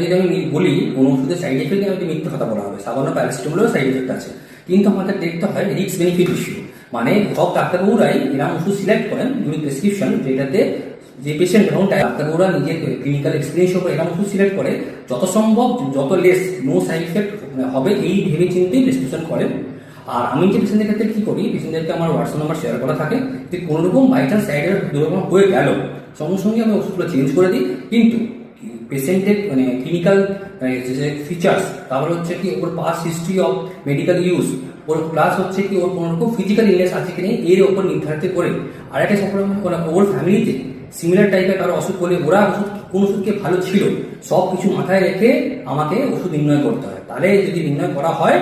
যদি আমি বলি কোনো ওষুধের সাইড এফেক্ট আমাকে মিথ্যে কথা বলা হবে, সামান্য প্যারাসিটামলেও সাইড এফেক্ট আছে, কিন্তু আমাদের দেখতে হয় রিস্ক বেনিফিট ইস্যু। মানে সব ডাক্তারবাবুরাই এরকম ওষুধ সিলেক্ট করেন ডিউরিং প্রেসক্রিপশন, যেটাতে যে পেশেন্ট এবং ডাক্তারবাবুরা নিজের ক্লিনিক্যাল এক্সপিরিয়েন্স উপর এরকম ওষুধ সিলেক্ট করে যত সম্ভব যত লেস নো সাইড এফেক্ট হবে এই ভেবে চিন্তেই প্রেসক্রিপশন করেন। আর আমি যে পেশেন্টের ক্ষেত্রে কি করি, পেশেন্টদেরকে আমার হোয়াটসঅ্যাপ নাম্বার শেয়ার করা থাকে, যে কোনো রকম বাই চান্স সাইড এফেক্ট দুরকম হয়ে গেল সঙ্গে সঙ্গে আমি ওষুধগুলো চেঞ্জ করে দিই। কিন্তু পেশেন্টের মানে ক্লিনিক্যাল যে ফিচার্স, তারপরে হচ্ছে কি ওর past history of medical use, ওর প্লাস হচ্ছে কি ওর কোনো রকম ফিজিক্যাল ইলনেস আছে কিনা এর ওপর নির্ধারিত করে আর একটা সকল ওর ফ্যামিলিতে সিমিলার টাইপের কারো অসুখ করলে ওরা ওষুধ কোন ওষুধকে ভালো ছিল সব কিছু মাথায় রেখে আমাকে ওষুধ নির্ণয় করতে হয়। তাহলে যদি নির্ণয় করা হয়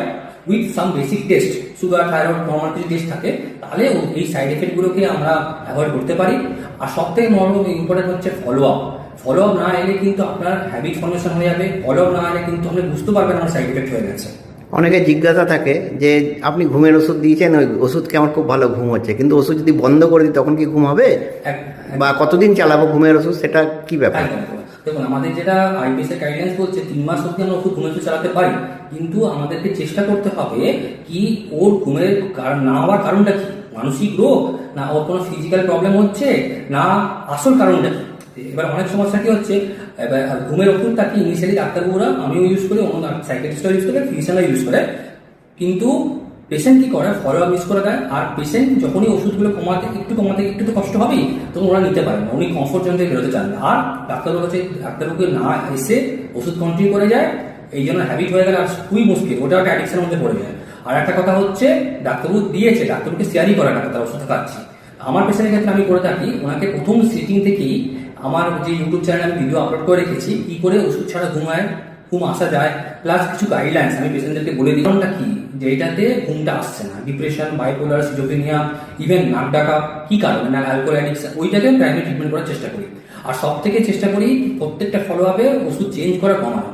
with some basic test, sugar, thyroid, normal কিছু টেস্ট থাকে, তাহলে এই সাইড এফেক্টগুলোকে আমরা অ্যাভয়েড করতে পারি। আর সব থেকে ইম্পর্টেন্ট হচ্ছে ফলো আপ। ফলো আপ না এলে কিন্তু আপনার হ্যাবিট ফর্মেশন হয়ে যাবে, ফলো আপ না এলে কিন্তু আপনি বুঝতে পারবেন আমার সাইড এফেক্ট হয়ে গেছে। অনেকে জিজ্ঞাসা থাকে যে আপনি ঘুমের ওষুধ দিয়েছেন, ওই ওষুধকে আমার খুব ভালো ঘুম হচ্ছে, কিন্তু ওষুধ যদি বন্ধ করে দিই তখন কি ঘুম হবে, বা কতদিন চালাবো ঘুমের ওষুধ, সেটা কি ব্যাপার? দেখুন, আমাদের যেটা আইবিএস এর গাইডলাইন্স বলছে 3 মাস অব্দি আমরা ওষুধ ঘুমের ওষুধ চালাতে পারি, কিন্তু আমাদেরকে চেষ্টা করতে হবে কি ওর ঘুমের না হওয়ার কারণটা কি, মানসিক রোগ না ওর কোনো ফিজিক্যাল প্রবলেম হচ্ছে না আসল কারণটা কি। এবার অনেক সমস্যা কি হচ্ছে, এবার ঘুমের ওষুধটা কি ইনিশিয়ালি ডাক্তারবাবুরা, আমিও ইউজ করি, অন্য সাইকিয়াট্রিস্টরা ইউজ করে, ফিজিশিয়ানরা ইউজ করে, কিন্তু পেশেন্ট কি করে ফলো আপ মিস করে দেয়। আর পেশেন্ট যখনই ওষুধগুলো কমাতে একটু তো কষ্ট হবেই, তখন ওরা নিতে পারে না, উনি কমফোর্ট জোন থেকে বেরোতে চান না। আর ডাক্তারবাবুকে না এসে ওষুধ কন্টিনিউ করে যায়, এই জন্য হ্যাবিট হয়ে গেলে আর খুবই মুশকিল, ওটা একটা অ্যাডিকশনের মধ্যে পড়ে যায়। আর একটা কথা হচ্ছে ডাক্তারবাবু দিয়েছে, ডাক্তারবাবুকে শেয়ারই করে না তার ওষুধ খাচ্ছি। আমার পেশেন্টের ক্ষেত্রে আমি করে থাকি, ওনাকে প্রথম সিটিং থেকেই আমার যে ইউটিউব চ্যানেলে আমি ভিডিও আপলোড করে রেখেছি কি করে ওষুধ ছাড়া ঘুম আসা যায়, প্লাস কিছু গাইডলাইন্স আমি পেশেন্টদেরকে বলে দিই কোনটা কি, যে এটাতে ঘুমটা আসছে না, ডিপ্রেশন, বাইপোলার, সিজোফ্রেনিয়া, ইভেন নাক ডাকা কি কারণে না, অ্যালকোহল অ্যাডিকশন, ওইটাকে প্রাইমারি ট্রিটমেন্ট করার চেষ্টা করি। আর সব থেকে চেষ্টা করি প্রত্যেকটা ফলো আপে ওষুধ চেঞ্জ করা কমানো।